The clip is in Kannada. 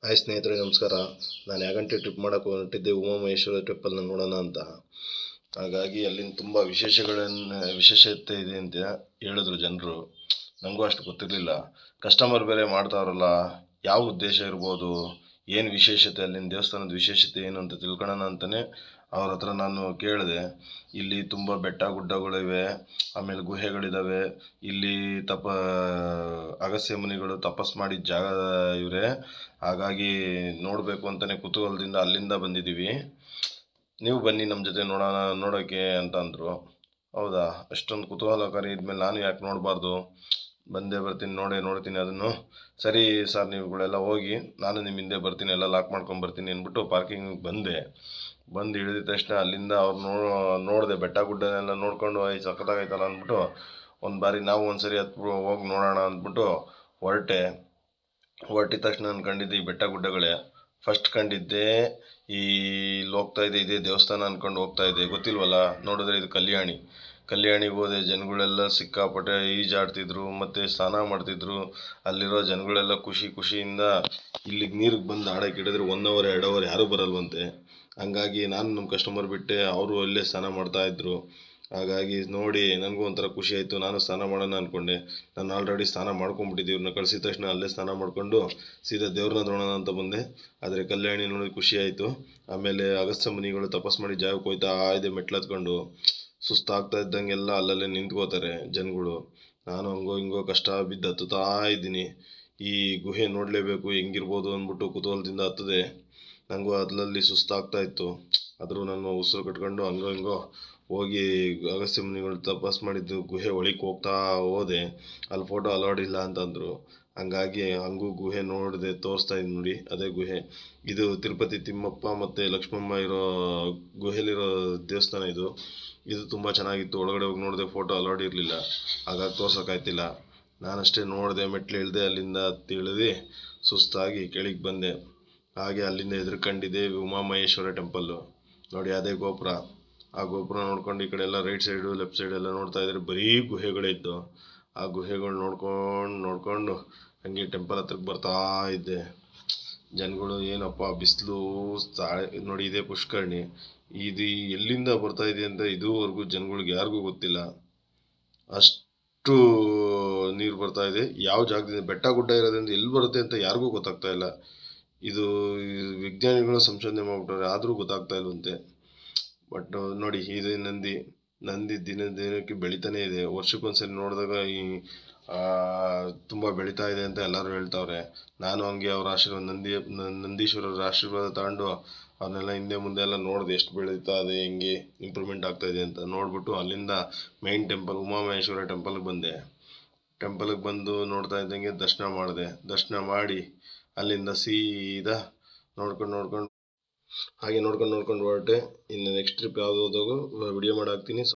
ಹಾಯ್ ಸ್ನೇಹಿತರೆ, ನಮಸ್ಕಾರ. ನಾನು ಯಾಗಂಟಿ ಟ್ರಿಪ್ ಮಾಡೋಕೆ ಹೊರಟಿದ್ದೆ, ಉಮಾಮಹೇಶ್ವರ ಟೆಂಪಲ್ನ ನೋಡೋಣ ಅಂತ. ಹಾಗಾಗಿ ಅಲ್ಲಿನ ತುಂಬ ವಿಶೇಷತೆ ಇದೆ ಅಂತ ಹೇಳಿದ್ರು ಜನರು. ನನಗೂ ಅಷ್ಟು ಗೊತ್ತಿರಲಿಲ್ಲ. ಕಸ್ಟಮರ್ ಬೇರೆ ಮಾಡ್ತಾವ್ರಲ್ಲ, ಯಾವ ಉದ್ದೇಶ ಇರ್ಬೋದು, ಏನು ವಿಶೇಷತೆ, ಅಲ್ಲಿನ ದೇವಸ್ಥಾನದ ವಿಶೇಷತೆ ಏನು ಅಂತ ತಿಳ್ಕೊಳ್ಳೋಣ ಅಂತಲೇ ಅವ್ರ ಹತ್ರ ನಾನು ಕೇಳಿದೆ. ಇಲ್ಲಿ ತುಂಬ ಬೆಟ್ಟ ಗುಡ್ಡಗಳಿವೆ, ಆಮೇಲೆ ಗುಹೆಗಳಿದ್ದಾವೆ. ಇಲ್ಲಿ ಅಗಸ್ತ್ಯ ಮುನಿಗಳು ತಪಸ್ ಮಾಡಿದ ಜಾಗ ಇವರೇ. ಹಾಗಾಗಿ ನೋಡಬೇಕು ಅಂತಲೇ ಕುತೂಹಲದಿಂದ ಅಲ್ಲಿಂದ ಬಂದಿದ್ದೀವಿ. ನೀವು ಬನ್ನಿ ನಮ್ಮ ಜೊತೆ ನೋಡೋಕ್ಕೆ ಅಂತ ಅಂದರು. ಹೌದಾ, ಅಷ್ಟೊಂದು ಕುತೂಹಲಕಾರಿ ಇದ್ಮೇಲೆ ನಾನು ಯಾಕೆ ನೋಡಬಾರ್ದು, ಬಂದೇ ಬರ್ತೀನಿ, ನೋಡ್ತೀನಿ ಅದನ್ನು. ಸರಿ ಸರ್, ನೀವುಗಳೆಲ್ಲ ಹೋಗಿ, ನಾನು ನಿಮ್ಮ ಹಿಂದೆ ಬರ್ತೀನಿ, ಎಲ್ಲ ಲಾಕ್ ಮಾಡ್ಕೊಂಡು ಬರ್ತೀನಿ ಅಂದ್ಬಿಟ್ಟು ಪಾರ್ಕಿಂಗಿಗೆ ಬಂದು ಇಳಿದ ತಕ್ಷಣ ಅಲ್ಲಿಂದ ಅವ್ರು ನೋಡಿದೆ, ಬೆಟ್ಟ ಗುಡ್ಡನೆಲ್ಲ ನೋಡ್ಕೊಂಡು ಸಖತ್ತಾಗೈತಲ್ಲ ಅಂದ್ಬಿಟ್ಟು ಒಂದು ಬಾರಿ ನಾವು ಒಂದ್ಸರಿ ಹೋಗಿ ನೋಡೋಣ ಅಂದ್ಬಿಟ್ಟು ಹೊರಟಿದ ತಕ್ಷಣ ನಾನು ಕಂಡಿದ್ದೆ ಈ ಬೆಟ್ಟ ಗುಡ್ಡಗಳೇ. ಫಸ್ಟ್ ಕಂಡಿದ್ದೆ ಇಲ್ಲಿ ಹೋಗ್ತಾ ಇದ್ದೆ, ಇದೇ ದೇವಸ್ಥಾನ ಅಂದ್ಕೊಂಡು ಹೋಗ್ತಾ ಇದ್ದೆ. ಗೊತ್ತಿಲ್ವಲ್ಲ, ನೋಡಿದ್ರೆ ಇದು ಕಲ್ಯಾಣಿಗೆ ಹೋದೆ. ಜನಗಳೆಲ್ಲ ಸಿಕ್ಕಾಪಟ್ಟೆ ಈಜಾಡ್ತಿದ್ರು ಮತ್ತು ಸ್ನಾನ ಮಾಡ್ತಿದ್ರು. ಅಲ್ಲಿರೋ ಜನಗಳೆಲ್ಲ ಖುಷಿಯಿಂದ ಇಲ್ಲಿಗೆ ನೀರಿಗೆ ಬಂದು ಆಡಕ್ಕೆ ಹಿಡಿದ್ರೆ 1 ಅವರ್ 2 ಅವರ್ ಯಾರೂ ಬರಲ್ವಂತೆ. ಹಂಗಾಗಿ ನಾನು ನಮ್ಮ ಕಸ್ಟಮರ್ ಬಿಟ್ಟೆ, ಅವರು ಅಲ್ಲೇ ಸ್ನಾನ ಮಾಡ್ತಾಯಿದ್ರು. ಹಾಗಾಗಿ ನೋಡಿ ನನಗೂ ಒಂಥರ ಖುಷಿ ಆಯಿತು. ನಾನು ಸ್ನಾನ ಮಾಡೋಣ ಅಂದ್ಕೊಂಡೆ. ನಾನು ಆಲ್ರೆಡಿ ಸ್ನಾನ ಮಾಡ್ಕೊಂಡ್ಬಿಟ್ಟಿದ್ದೆ. ಇವ್ರನ್ನ ಕಳಿಸಿದ ತಕ್ಷಣ ಅಲ್ಲೇ ಸ್ನಾನ ಮಾಡಿಕೊಂಡು ಸೀದಾ ದೇವ್ರನ್ನ ನೋಡೋಣ ಅಂತ ಬಂದೆ. ಆದರೆ ಕಲ್ಯಾಣಿ ನೋಡಿ ಖುಷಿ ಆಯಿತು. ಆಮೇಲೆ ಅಗಸ್ತ್ಯ ಮುನಿಗಳು ತಪಸ್ ಮಾಡಿ ಜಾಗಕ್ಕೆ ಹೋಯ್ತಾ ಇದೆ, ಮೆಟ್ಲು ಹತ್ಕೊಂಡು. ಸುಸ್ತಾಗ್ತಾ ಇದ್ದಂಗೆಲ್ಲ ಅಲ್ಲಲ್ಲೇ ನಿಂತ್ಕೋತಾರೆ ಜನಗಳು. ನಾನು ಹಂಗೋ ಹಿಂಗೋ ಕಷ್ಟ ಬಿದ್ದು ಹತ್ತುತ್ತಾ ಇದ್ದೀನಿ. ಈ ಗುಹೆ ನೋಡಲೇಬೇಕು, ಹೆಂಗಿರ್ಬೋದು ಅಂದ್ಬಿಟ್ಟು ಕುತೂಹಲದಿಂದ ಹತ್ತದೆ. ನನಗೂ ಅಲ್ಲಲ್ಲಿ ಸುಸ್ತಾಗ್ತಾ ಇತ್ತು. ಆದರೂ ನಾನು ಉಸಿರು ಕಟ್ಕೊಂಡು ಹಂಗೋ ಹಿಂಗೋ ಹೋಗಿ ಅಗಸ್ತ್ಯ ಮುನಿಗಳು ತಪಸ್ ಮಾಡಿದ್ದು ಗುಹೆ ಒಳಗೆ ಹೋಗ್ತಾ ಹೋದೆ. ಅಲ್ಲಿ ಫೋಟೋ ಅಲೌಡ್ ಇಲ್ಲ ಅಂತಂದರು. ಹಂಗಾಗಿ ಹಂಗೂ ಗುಹೆ ನೋಡಿದೆ, ತೋರಿಸ್ತಾ ಇದ್ದೀನಿ ನೋಡಿ, ಅದೇ ಗುಹೆ. ಇದು ತಿರುಪತಿ ತಿಮ್ಮಪ್ಪ ಮತ್ತು ಲಕ್ಷ್ಮಮ್ಮ ಇರೋ ಗುಹೆಲಿರೋ ದೇವಸ್ಥಾನ ಇದು ತುಂಬ ಚೆನ್ನಾಗಿತ್ತು. ಒಳಗಡೆ ಹೋಗಿ ನೋಡಿದೆ, ಫೋಟೋ ಅಲೌಡ್ ಇರಲಿಲ್ಲ, ಹಾಗಾಗಿ ತೋರ್ಸೋಕ್ಕಾಯ್ತಿಲ್ಲ. ನಾನಷ್ಟೇ ನೋಡಿದೆ, ಮೆಟ್ಲು ಇಳಿದೆ, ಅಲ್ಲಿಂದ ಇಳಿದು ಸುಸ್ತಾಗಿ ಕೆಳಗೆ ಬಂದೆ. ಹಾಗೆ ಅಲ್ಲಿಂದ ಎದುರ್ಕೊಂಡಿದ್ದೆ ಉಮಾಮಹೇಶ್ವರ ಟೆಂಪಲ್ಲು ನೋಡಿ, ಅದೇ ಗೋಪುರ. ಆ ಗೋಪುರ ನೋಡ್ಕೊಂಡು ಈ ಕಡೆ ಎಲ್ಲ ರೈಟ್ ಸೈಡು ಲೆಫ್ಟ್ ಸೈಡ್ ಎಲ್ಲ ನೋಡ್ತಾ ಇದ್ರೆ ಬರೀ ಗುಹೆಗಳೇ ಇತ್ತು. ಆ ಗುಹೆಗಳು ನೋಡ್ಕೊಂಡು ಹಂಗೆ ಟೆಂಪಲ್ ಹತ್ರಕ್ಕೆ ಬರ್ತಾ ಇದ್ದೆ. ಜನಗಳು ಏನಪ್ಪ ಬಿಸಿಲು ನೋಡಿ, ಇದೇ ಪುಷ್ಕರಣಿ. ಇದು ಎಲ್ಲಿಂದ ಬರ್ತಾ ಇದೆ ಅಂತ ಇದುವರೆಗೂ ಜನಗಳಿಗೆ ಯಾರಿಗೂ ಗೊತ್ತಿಲ್ಲ. ಅಷ್ಟು ನೀರು ಬರ್ತಾ ಇದೆ. ಯಾವ ಜಾಗದಿಂದ, ಬೆಟ್ಟ ಗುಡ್ಡ ಇರೋದ್ರಿಂದ ಎಲ್ಲಿ ಬರುತ್ತೆ ಅಂತ ಯಾರಿಗೂ ಗೊತ್ತಾಗ್ತಾ ಇಲ್ಲ. ಇದು ವಿಜ್ಞಾನಿಗಳು ಸಂಶೋಧನೆ ಮಾಡ್ಬಿಟ್ಟವ್ರೆ, ಆದರೂ ಗೊತ್ತಾಗ್ತಾ ಇಲ್ವಂತೆ. ಬಟ್ ನೋಡಿ, ಇದು ನಂದಿ ದಿನಕ್ಕೆ ಬೆಳಿತಾನೆ ಇದೆ. ವರ್ಷಕ್ಕೊಂದ್ಸರಿ ನೋಡಿದಾಗ ತುಂಬ ಬೆಳೀತಾ ಇದೆ ಅಂತ ಎಲ್ಲರೂ ಹೇಳ್ತಾವ್ರೆ. ನಾನು ಹಂಗೆ ಅವ್ರ ಆಶೀರ್ವಾದ, ನಂದೀಶ್ವರರ ಆಶೀರ್ವಾದ ತಗೊಂಡು ಅವನ್ನೆಲ್ಲ ಹಿಂದೆ ಮುಂದೆ ಎಲ್ಲ ನೋಡಿದೆ, ಎಷ್ಟು ಬೆಳೀತಾ ಇದೆ, ಹೆಂಗೆ ಇಂಪ್ರೂವ್ಮೆಂಟ್ ಆಗ್ತಾ ಇದೆ ಅಂತ ನೋಡಿಬಿಟ್ಟು ಅಲ್ಲಿಂದ ಮೈನ್ ಟೆಂಪಲ್ ಉಮಾಮಹೇಶ್ವರ ಟೆಂಪಲ್ಗೆ ಬಂದೆ. ಟೆಂಪಲ್ಗೆ ಬಂದು ನೋಡ್ತಾ ಇದ್ದಂಗೆ ದರ್ಶನ ಮಾಡಿದೆ. ದರ್ಶನ ಮಾಡಿ ಅಲ್ಲಿಂದ ಸೀದಾ ನೋಡ್ಕೊಂಡು ಹೊರಟೆ. ಇನ್ನು ನೆಕ್ಸ್ಟ್ ಟ್ರಿಪ್ ಯಾವುದು ಹೋದಾಗ ವಿಡಿಯೋ ಮಾಡಿ ಹಾಕ್ತೀನಿ.